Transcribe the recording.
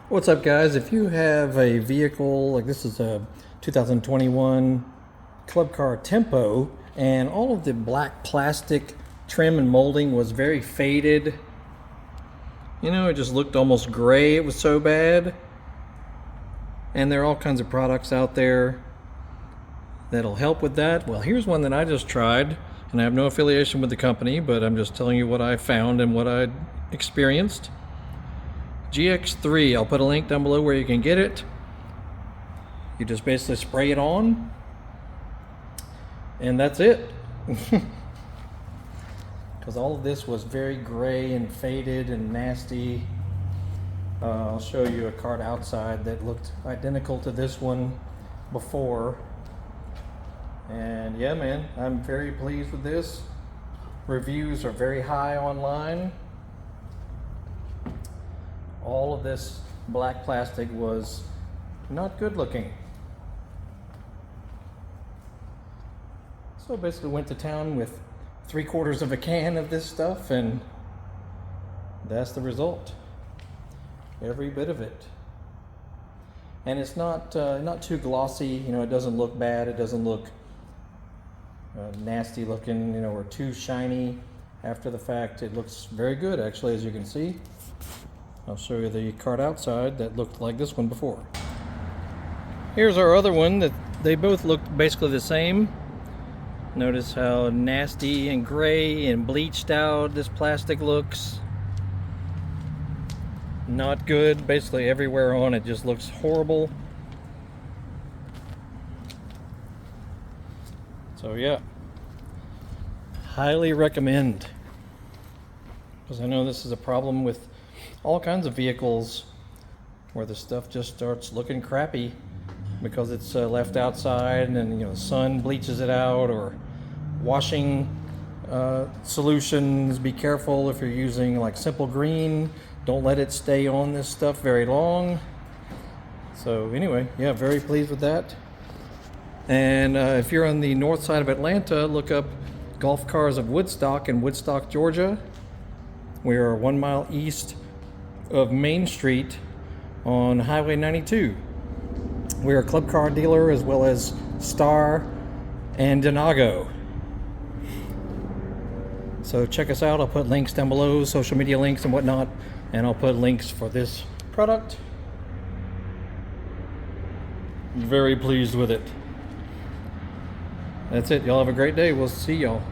What's up, guys? If you have a vehicle like this is a 2021 Club Car Tempo and all of the black plastic trim and molding was very faded, you know, it just looked almost gray, it was so bad. And there are all kinds of products out there that'll help with that. Well, here's one that I just tried, and I have no affiliation with the company, but I'm just telling you what I found and what I experienced. GX3, I'll put a link down below where you can get it. You just basically spray it on and that's it. Because all of this was very gray and faded and nasty. I'll show you a cart outside that looked identical to this one before. And yeah, man, I'm very pleased with this. Reviews are very high online. All of this black plastic was not good looking. So basically went to town with 3/4 of a can of this stuff, and that's the result. Every bit of it. And it's not too glossy, you know, it doesn't look bad, it doesn't look nasty looking, you know, or too shiny after the fact. It looks very good actually, as you can see. I'll show you the cart outside that looked like this one before. Here's our other one that they both looked basically the same. Notice how nasty and gray and bleached out this plastic looks. Not good. Basically everywhere on it just looks horrible. So yeah, highly recommend, because I know this is a problem with all kinds of vehicles where the stuff just starts looking crappy because it's left outside, and then, you know, the sun bleaches it out, or washing solutions. Be careful if you're using like Simple Green. Don't let it stay on this stuff very long. So anyway, yeah, very pleased with that. And if you're on the north side of Atlanta, look up Golf Cars of Woodstock in Woodstock, Georgia. We are 1 mile east of Main Street on Highway 92. We are a club car dealer as well as Star and Denago. So check us out. I'll put links down below, social media links and whatnot, and I'll put links for this product. Very pleased with it. That's it. Y'all have a great day. We'll see y'all.